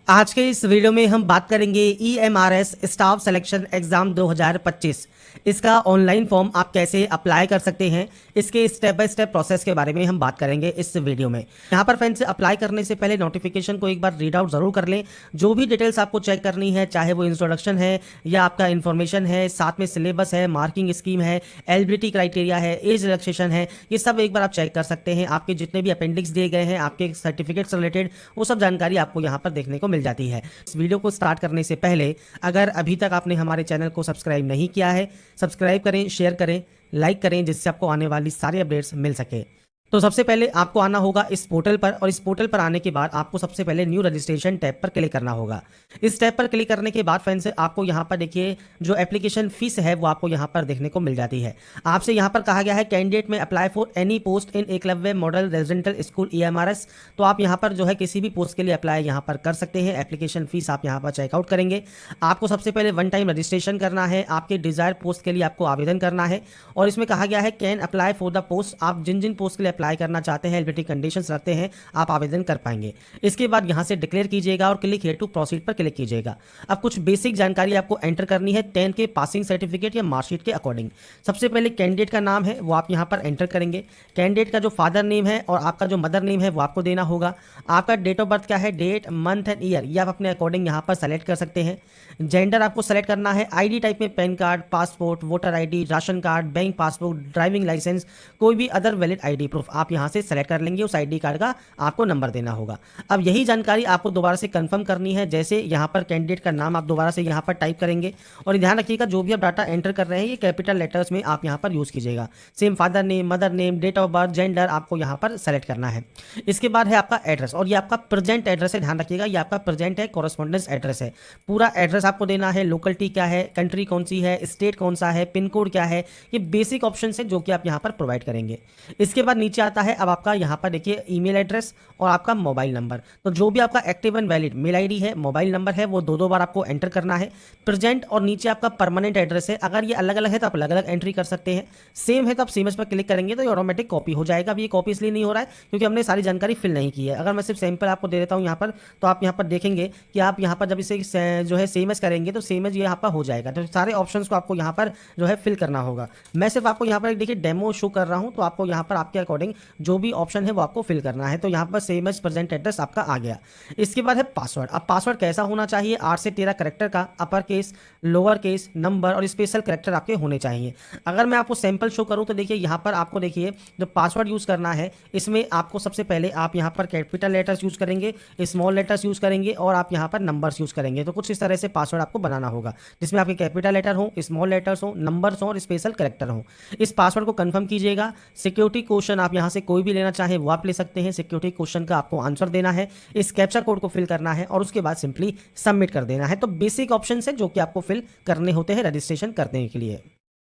आज के इस वीडियो में हम बात करेंगे EMRS स्टाफ सिलेक्शन एग्जाम 2025। इसका ऑनलाइन फॉर्म आप कैसे अप्लाई कर सकते हैं, इसके स्टेप बाय स्टेप प्रोसेस के बारे में हम बात करेंगे इस वीडियो में। यहाँ पर फ्रेंड्स, अप्लाई करने से पहले नोटिफिकेशन को एक बार रीड आउट जरूर कर लें। जो भी डिटेल्स आपको चेक करनी है, चाहे वो इंट्रोडक्शन है या आपका इन्फॉर्मेशन है, साथ में सिलेबस है, मार्किंग स्कीम है, एलिजिबिलिटी क्राइटेरिया है, एज रिलैक्सेशन है, ये सब एक बार आप चेक कर सकते हैं। आपके जितने भी अपेंडिक्स दिए गए हैं, आपके सर्टिफिकेट से रिलेटेड, वो सब जानकारी आपको यहाँ पर देखने को मिल जाती है। इस वीडियो को स्टार्ट करने से पहले अगर अभी तक आपने हमारे चैनल को सब्सक्राइब नहीं किया है, सब्सक्राइब करें, शेयर करें, लाइक करें, जिससे आपको आने वाली सारी अपडेट्स मिल सके। तो सबसे पहले आपको आना होगा इस पोर्टल पर, और इस पोर्टल पर आने के बाद आपको सबसे पहले न्यू रजिस्ट्रेशन टैब पर क्लिक करना होगा। इस टैब पर क्लिक करने के बाद फ्रेंड्स, आपको यहाँ पर देखिए जो एप्लीकेशन फीस है वो आपको यहाँ पर देखने को मिल जाती है। आपसे यहाँ पर कहा गया है कैंडिडेट में apply for any post in Eklavya model residential school EMRS। तो आप यहाँ पर जो है किसी भी पोस्ट के लिए अप्लाई यहाँ पर कर सकते हैं। एप्लीकेशन फीस आप यहाँ पर चेकआउट करेंगे। आपको सबसे पहले वन टाइम रजिस्ट्रेशन करना है, आपके डिजायर पोस्ट के लिए आपको आवेदन करना है। और इसमें कहा गया है can apply for the post, आप जिन जिन पोस्ट के लिए अप्लाई करना चाहते हैं, एलिजिबिलिटी कंडीशंस रखते हैं, आप आवेदन कर पाएंगे। इसके बाद यहाँ से डिक्लेयर कीजिएगा और क्लिक हियर टू प्रोसीड पर क्लिक कीजिएगा। अब कुछ बेसिक जानकारी आपको एंटर करनी है 10 के पासिंग सर्टिफिकेट या मार्कशीट के अकॉर्डिंग। सबसे पहले कैंडिडेट का नाम है वो आप यहाँ पर एंटर करेंगे। कैंडिडेट का जो फादर नेम है और आपका जो मदर नेम है वो आपको देना होगा। आपका डेट ऑफ बर्थ क्या है, डेट, मंथ एंड ईयर, ये आप अपने अकॉर्डिंग यहाँ पर सेलेक्ट कर सकते हैं। जेंडर आपको सेलेक्ट करना है। आईडी टाइप में PAN card, passport, voter ID, ration card, bank passbook, driving licence, कोई भी अदर वैलिड आईडी प्रूफ आप यहाँ से सेलेक्ट कर लेंगे। उस आईडी कार्ड का आपको नंबर देना होगा। अब यही जानकारी आपको दोबारा से कंफर्म करनी है। जैसे यहाँ पर कैंडिडेट का नाम आप दोबारा से यहाँ पर टाइप करेंगे, और ध्यान रखिएगा जो भी आप डाटा एंटर कर रहे हैं ये कैपिटल लेटर्स में आप यहाँ पर यूज कीजिएगा। Same father name, mother name, date of birth, gender आपको यहाँ पर सेलेक्ट करना है। इसके बाद है आपका एड्रेस, और ये आपका प्रेजेंट एड्रेस है। ध्यान रखिएगा ये आपका प्रेजेंट है, कॉरेस्पॉन्डेंस एड्रेस है। पूरा एड्रेस आपको देना है। लोकेलिटी क्या है, कंट्री कौन सी है, स्टेट कौन सा है, पिन कोड क्या है, ये बेसिक ऑप्शन है जो कि आप यहाँ पर प्रोवाइड करेंगे। इसके बाद नीचे आता है अब आपका यहाँ पर देखिए ईमेल एड्रेस और आपका मोबाइल नंबर। तो जो भी आपका active and valid mail ID है, मोबाइल नंबर है, वो दो बार आपको एंटर करना है। प्रेजेंट और नीचे आपका परमानेंट एड्रेस है। अगर ये अलग अलग है तो आप अलग अलग एंट्री कर सकते हैं। सेम है तो आप सेम पर क्लिक करेंगे तो ये ऑटोमेटिक कॉपी हो जाएगा। अब ये कॉपी इसलिए नहीं हो रहा है क्योंकि हमने सारी जानकारी फिल नहीं की है। अगर मैं सिर्फ सैंपल आपको दे देता हूँ यहाँ पर, तो आप यहाँ पर देखेंगे कि आप यहाँ पर जब इसे जो है सेम एज करेंगे तो सेम एज ये यहाँ पर हो जाएगा। तो सारे ऑप्शंस को आपको यहाँ पर जो है फिल करना होगा। मैं सिर्फ आपको यहाँ पर देखिए डेमो शो कर रहा हूँ, तो आपको यहाँ पर आपके अकॉर्डिंग जो भी ऑप्शन है वो आपको फिल करना है। तो यहाँ पर सेम एज प्रेजेंट एड्रेस आपका आ गया। इसके बाद है पासवर्ड। अब पासवर्ड कैसा होना चाहिए, 8 से 13 करेक्टर का, upper case, lower case, number और स्पेशल करेक्टर आपके होने चाहिए। अगर मैं आपको सैंपल शो करूं तो देखिए यहाँ पर आपको देखिए जो पासवर्ड यूज़ करना है, इसमें आपको सबसे पहले आप यहाँ पर कैपिटल लेटर्स यूज़ करेंगे, स्मॉल लेटर्स यूज़ करेंगे और आप यहाँ पर नंबर्स यूज़ करेंगे। तो कुछ इस तरह से पासवर्ड आपको बनाना होगा जिसमें आपके कैपिटल लेटर हो, स्मॉल लेटर्स हो, नंबर्स हो और स्पेशल करेक्टर हो। इस पासवर्ड को कन्फर्म कीजिएगा। सिक्योरिटी क्वेश्चन आप यहाँ से कोई भी लेना चाहें वो आप ले सकते हैं। सिक्योरिटी क्वेश्चन का आपको आंसर देना है, इस कैप्चा कोड को फिल करना है और उसके बाद सिंपली सबमिट कर देना है। तो बेसिक ऑप्शन है जो कि आपको फिल करने होते हैं रजिस्ट्रेशन करने के लिए।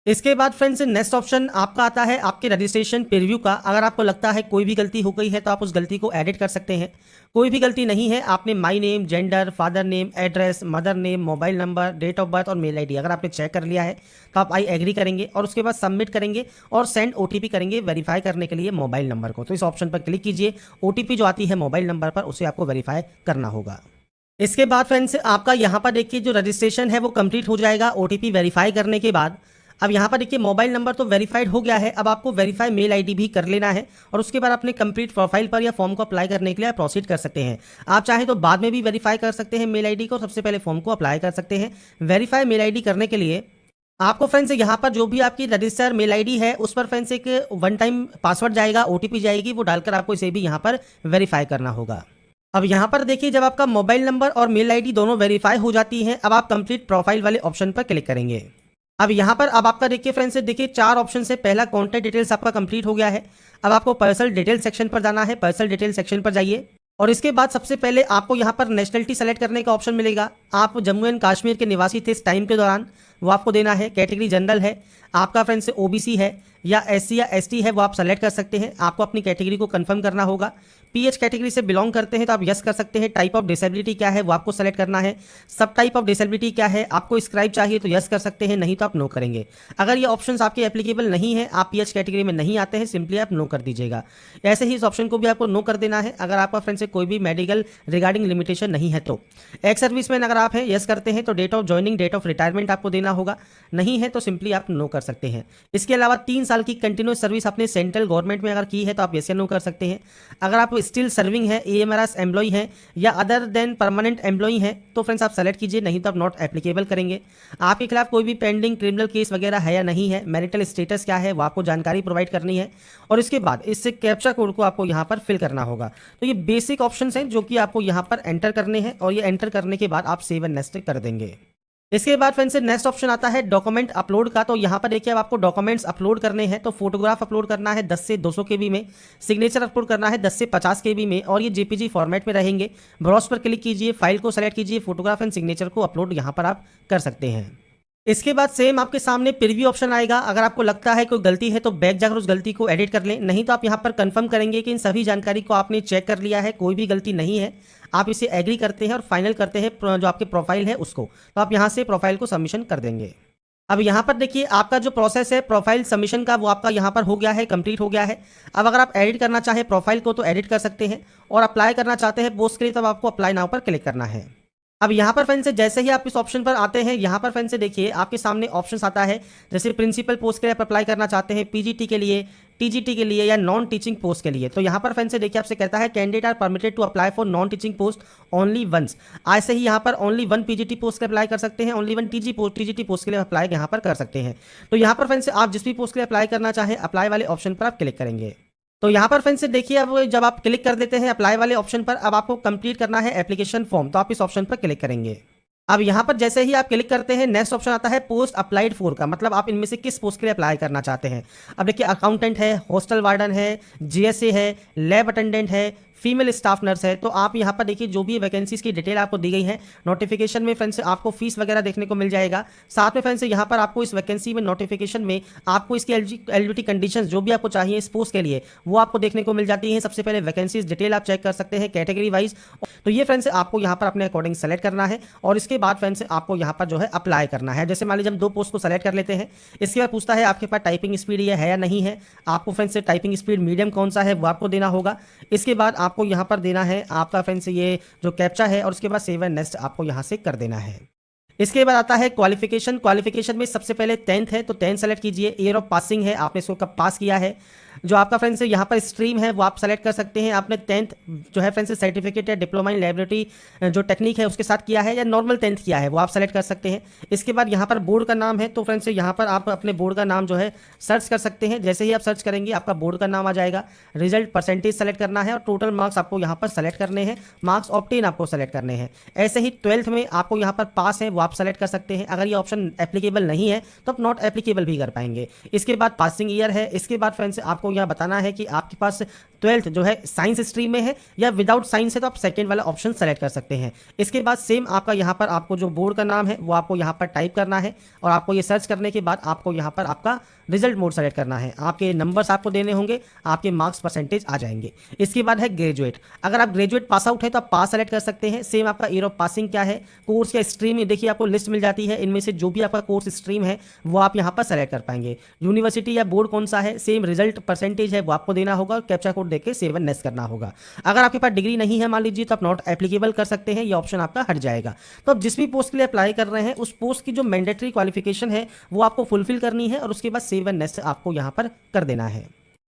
इसके बाद फ्रेंड्स नेक्स्ट ऑप्शन आपका आता है आपके रजिस्ट्रेशन प्रीव्यू का। अगर आपको लगता है कोई भी गलती हो गई है तो आप उस गलती को एडिट कर सकते हैं। कोई भी गलती नहीं है, आपने my name, gender, father name, address, mother name, mobile number, date of birth और मेल आईडी अगर आपने चेक कर लिया है तो आप आई एग्री करेंगे और उसके बाद सबमिट करेंगे और सेंड OTP करेंगे वेरीफाई करने के लिए मोबाइल नंबर को। तो इस ऑप्शन पर क्लिक कीजिए। OTP जो आती है मोबाइल नंबर पर उसे आपको वेरीफाई करना होगा। इसके बाद फ्रेंड्स आपका यहाँ पर देखिए जो रजिस्ट्रेशन है वो कंप्लीट हो जाएगा OTP वेरीफाई करने के बाद। अब यहाँ पर देखिए मोबाइल नंबर तो वेरीफाइड हो गया है। अब आपको वेरीफाई मेल आईडी भी कर लेना है और उसके बाद अपने कंप्लीट प्रोफाइल पर या फॉर्म को अप्लाई करने के लिए प्रोसीड कर सकते हैं। आप चाहे तो बाद में भी वेरीफाई कर सकते हैं मेल आईडी को, सबसे पहले फॉर्म को अप्लाई कर सकते हैं। वेरीफाई मेल आईडी करने के लिए आपको फ्रेंड्स यहाँ पर जो भी आपकी रजिस्टर मेल आईडी है उस पर फ्रेंड्स एक वन टाइम पासवर्ड जाएगा, OTP जाएगी, वो डालकर आपको इसे भी यहाँ पर वेरीफाई करना होगा। अब यहाँ पर देखिए जब आपका मोबाइल नंबर और मेल आईडी दोनों वेरीफाई हो जाती हैं, अब आप कंप्लीट प्रोफाइल वाले ऑप्शन पर क्लिक करेंगे। अब यहाँ पर अब आपका देखिए फ्रेंड्स देखिए 4 ऑप्शन से पहला कॉन्टैक्ट डिटेल्स आपका कंप्लीट हो गया है। अब आपको पर्सनल डिटेल सेक्शन पर जाना है। पर्सनल डिटेल सेक्शन पर जाइए और इसके बाद सबसे पहले आपको यहाँ पर नेशनलिटी सेलेक्ट करने का ऑप्शन मिलेगा। आप जम्मू एंड कश्मीर के निवासी थे इस टाइम के दौरान, वो आपको देना है। कैटेगरी जनरल है, आपका फ्रेंड्स OBC है या SC या ST है, वो आप सेलेक्ट कर सकते हैं। आपको अपनी कैटेगरी को कंफर्म करना होगा। पीएच कैटेगरी से बिलोंग करते हैं तो आप यस कर सकते हैं। टाइप ऑफ डिसेबिलिटी क्या है वो आपको सेलेक्ट करना है। सब टाइप ऑफ डिसेबिलिटी क्या है, आपको स्क्राइब चाहिए तो यस कर सकते हैं, नहीं तो आप नो करेंगे। अगर ये ऑप्शंस आपके एप्लीकेबल नहीं है, आप पीएच कैटेगरी में नहीं आते हैं, सिंपली आप नो कर दीजिएगा। ऐसे ही इस ऑप्शन को भी आपको नो कर देना है अगर आपका फ्रेंड से कोई भी मेडिकल रिगार्डिंग लिमिटेशन नहीं है तो। एक्स सर्विसमैन अगर आप हैं, यस करते हैं तो date of joining, date of retirement आपको देना होगा, नहीं है तो सिंपली आप नो कर सकते हैं। इसके अलावा 3 साल की कंटिन्यूस सर्विस आपने सेंट्रल गवर्नमेंट में अगर की है तो आप यस या नो कर सकते हैं। अगर आप स्टिल सर्विंग है, एएमआरएस एम्प्लॉय हैं या अदर देन परमानेंट एम्प्लॉय हैं तो फ्रेंड्स आप सेलेक्ट कीजिए, नहीं तो आप नॉट एप्लीकेबल करेंगे। आपके खिलाफ कोई भी पेंडिंग क्रिमिनल केस वगैरह है या नहीं है, मैरिटल स्टेटस क्या है वो आपको जानकारी प्रोवाइड करनी है और इसके बाद इससे कैप्चा कोड को आपको यहाँ पर फिल करना होगा। तो ये बेसिक ऑप्शंस हैं जो कि आपको यहाँ पर एंटर करने हैं और ये एंटर करने के बाद आप सेव एंड नेक्स्ट कर देंगे। इसके बाद फ्रेंड्स नेक्स्ट ऑप्शन आता है डॉक्यूमेंट अपलोड का। तो यहाँ पर देखिए अब आपको डॉक्यूमेंट्स अपलोड करने हैं तो फोटोग्राफ अपलोड करना है 10 से 200 केबी में, सिग्नेचर अपलोड करना है 10 से 50 केबी में और ये जेपीजी फॉर्मेट में रहेंगे। ब्राउज पर क्लिक कीजिए, फाइल को सेलेक्ट कीजिए, फोटोग्राफ एंड सिग्नेचर को अपलोड यहाँ पर आप कर सकते हैं। इसके बाद सेम आपके सामने प्रीव्यू ऑप्शन आएगा। अगर आपको लगता है कोई गलती है तो बैक जाकर उस गलती को एडिट कर लें, नहीं तो आप यहाँ पर कंफर्म करेंगे कि इन सभी जानकारी को आपने चेक कर लिया है, कोई भी गलती नहीं है। आप इसे एग्री करते हैं और फाइनल करते हैं जो आपके प्रोफाइल है उसको, तो आप यहाँ से प्रोफाइल को सबमिशन कर देंगे। अब यहाँ पर देखिए आपका जो प्रोसेस है प्रोफाइल सबमिशन का वो आपका यहाँ पर हो गया है, कंप्लीट हो गया है। अब अगर आप एडिट करना चाहें प्रोफाइल को तो एडिट कर सकते हैं और अप्लाई करना चाहते हैं पोस्ट के लिए तब आपको अप्लाई नाउ पर क्लिक करना है। अब यहाँ पर फ्रेंड से जैसे ही आप इस ऑप्शन पर आते हैं, यहाँ पर फ्रेंड से देखिए आपके सामने ऑप्शंस आता है, जैसे प्रिंसिपल पोस्ट के लिए आप अप्लाई करना चाहते हैं, पीजीटी के लिए, टीजीटी के लिए या नॉन टीचिंग पोस्ट के लिए। तो यहाँ पर फ्रेंड से देखिए आपसे कहता है candidate are permitted to apply for non teaching post only once. ऐसे ही यहाँ पर ओनली 1 पीजीटी पोस्ट के अप्लाई कर सकते हैं, ओनली 1 टीजीटी पोस्ट के लिए अप्लाई यहाँ पर कर सकते हैं। तो यहाँ पर फ्रेंड से आप जिस भी पोस्ट के लिए अप्लाई करना चाहें अप्लाई वाले ऑप्शन पर आप क्लिक करेंगे। तो यहाँ पर फ्रेंड्स से देखिए अब जब आप क्लिक कर देते हैं अप्लाई वाले ऑप्शन पर, अब आपको कंप्लीट करना है एप्लीकेशन फॉर्म, तो आप इस ऑप्शन पर क्लिक करेंगे। अब यहाँ पर जैसे ही आप क्लिक करते हैं नेक्स्ट ऑप्शन आता है पोस्ट अप्लाइड फॉर का, मतलब आप इनमें से किस पोस्ट के लिए अप्लाई करना चाहते हैं। अब देखिए अकाउंटेंट है, हॉस्टल वार्डन है, जीएसए है, लैब अटेंडेंट है, फीमेल स्टाफ नर्स है। तो आप यहाँ पर देखिए जो भी वैकेंसीज की डिटेल आपको दी गई है नोटिफिकेशन में फ्रेंड्स आपको फीस वगैरह देखने को मिल जाएगा। साथ में फ्रेंड्स यहाँ पर आपको इस वैकेंसी में नोटिफिकेशन में आपको इसकी एलिजिबिलिटी कंडीशंस जो भी आपको चाहिए इस पोस्ट के लिए वो आपको देखने को मिल जाती है। सबसे पहले वैकेंसीज डिटेल आप चेक कर सकते हैं कैटेगरी वाइज। तो ये फ्रेंड्स आपको यहाँ पर अपने अकॉर्डिंग सेलेक्ट करना है और इसके बाद फ्रेंड्स आपको यहाँ पर जो है अप्लाई करना है। जैसे मान लीजिए हम 2 पोस्ट को सेलेक्ट कर लेते हैं, इसके बाद पूछता है आपके पास टाइपिंग स्पीड ये है या नहीं है। आपको फ्रेंड्स से टाइपिंग स्पीड मीडियम कौन सा है वो आपको देना होगा। इसके बाद आपको यहाँ पर देना है आपका फ्रेंड्स ये जो कैप्चा है और उसके बाद सेव एंड नेक्स्ट आपको यहाँ से कर देना है। इसके बाद आता है क्वालिफिकेशन में सबसे पहले 10th है तो 10 सेलेक्ट कीजिए। ईयर ऑफ पासिंग है, आपने इसको कब पास किया है। जो आपका फ्रेंड्स यहाँ पर स्ट्रीम है वो आप सेलेक्ट कर सकते हैं, आपने 10th जो है फ्रेंड्स सर्टिफिकेट या डिप्लोमा इन लैबोरेटरी जो टेक्निक है उसके साथ किया है या नॉर्मल 10th किया है वो आप सेलेक्ट कर सकते हैं। इसके बाद यहाँ पर बोर्ड का नाम है तो फ्रेंड्स यहाँ पर आप अपने बोर्ड का नाम जो है सर्च कर सकते हैं। जैसे ही आप सर्च करेंगे आपका बोर्ड का नाम आ जाएगा। रिजल्ट परसेंटेज सेलेक्ट करना है और टोटल मार्क्स आपको यहाँ पर सेलेक्ट करने हैं, मार्क्स ऑब्टेन आपको सेलेक्ट करने हैं। ऐसे ही 12th में आपको यहाँ पर पास है वो आप सेलेक्ट कर सकते हैं। अगर ये ऑप्शन एप्लीकेबल नहीं है तो आप नॉट एप्लीकेबल भी कर पाएंगे। इसके बाद पासिंग ईयर है। इसके बाद फ्रेंड्स आपको यहाँ बताना है कि आपके पास 12th जो है साइंस स्ट्रीम में है या विदाउट साइंस है तो आप सेकंड वाला ऑप्शन सेलेक्ट कर सकते हैं। इसके बाद सेम आपका यहाँ पर आपको जो बोर्ड का नाम है वो आपको यहाँ पर टाइप करना है और आपको ये सर्च करने के बाद आपको यहाँ पर आपका रिजल्ट मोड सेलेक्ट करना है। आपके नंबर्स आपको देने होंगे, आपके मार्क्स परसेंटेज आ जाएंगे। इसके बाद है ग्रेजुएट। अगर आप ग्रेजुएट पास आउट है तो आप पास सेलेक्ट कर सकते हैं। सेम आपका ईयर ऑफ पासिंग क्या है, कोर्स या स्ट्रीम देखिए आपको लिस्ट मिल जाती है, इनमें से जो भी आपका कोर्स स्ट्रीम है वो आप यहाँ पर सेलेक्ट कर पाएंगे। यूनिवर्सिटी या बोर्ड कौन सा है, सेम रिजल्ट परसेंटेज है वो आपको देना होगा और कैप्चा कोड देके सेव एंड नेक्स्ट करना होगा। अगर आपके पास डिग्री नहीं है मान लीजिए तो आप नॉट एप्लीकेबल कर सकते हैं, ये ऑप्शन आपका हट जाएगा। तो आप जिस भी पोस्ट के लिए अप्लाई कर रहे हैं उस पोस्ट की जो मैंडेटरी क्वालिफिकेशन है वो आपको फुलफिल करनी है और उसके बाद सेव एंड नेक्स्ट आपको यहाँ पर कर देना है।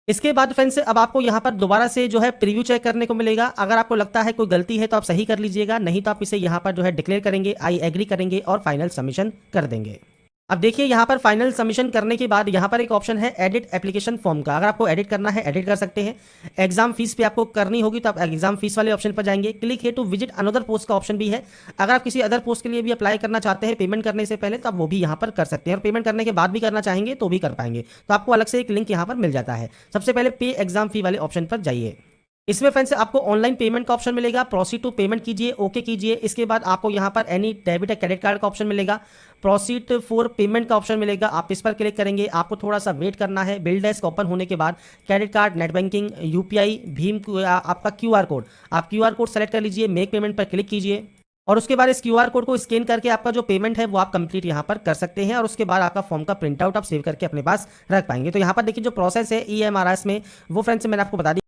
इसके बाद फ्रेंड्स अब आपको यहाँ पर दोबारा से जो है प्रीव्यू चेक करने को मिलेगा। अगर आपको लगता है कोई गलती है तो आप सही कर लीजिएगा, नहीं तो आप इसे यहाँ पर जो है डिक्लेयर करेंगे, आई एग्री करेंगे और फाइनल सबमिशन कर देंगे। अब देखिए यहाँ पर फाइनल सबमिशन करने के बाद यहाँ पर एक ऑप्शन है एडिट एप्लीकेशन फॉर्म का। अगर आपको एडिट करना है एडिट कर सकते हैं। एग्जाम फीस पे आपको करनी होगी तो आप एग्जाम फीस वाले ऑप्शन पर जाएंगे। क्लिक है टू विजिट अनदर पोस्ट का ऑप्शन भी है। अगर आप किसी अदर पोस्ट के लिए भी अप्लाई करना चाहते हैं पेमेंट करने से पहले तो आप वो भी यहाँ पर कर सकते हैं और पेमेंट करने के बाद भी करना चाहेंगे तो भी कर पाएंगे। तो आपको अलग से एक लिंक यहाँ पर मिल जाता है। सबसे पहले पे एग्जाम फी वाले ऑप्शन पर जाइए। इसमें फ्रेंड्स आपको ऑनलाइन पेमेंट का ऑप्शन मिलेगा, प्रोसीड टू पेमेंट कीजिए, ओके कीजिए। इसके बाद आपको यहाँ पर एनी डेबिट या क्रेडिट कार्ड का ऑप्शन मिलेगा, प्रोसीड फॉर पेमेंट का ऑप्शन मिलेगा, आप इस पर क्लिक करेंगे। आपको थोड़ा सा वेट करना है। बिल डेस्क ओपन होने के बाद credit card, net banking, UPI, Bhim, आपका क्यूआर कोड, आप क्यूआर कोड सेलेक्ट कर लीजिए, मेक पेमेंट पर क्लिक कीजिए और उसके बाद इस क्यूआर कोड को स्कैन करके आपका जो पेमेंट है वो आप कंप्लीट यहाँ पर कर सकते हैं और उसके बाद आपका फॉर्म का प्रिंट आउट आप सेव करके अपने पास रख पाएंगे। तो यहाँ पर देखिए जो प्रोसेस है ईएमआरएस में वो फ्रेंड्स मैंने आपको बता दी।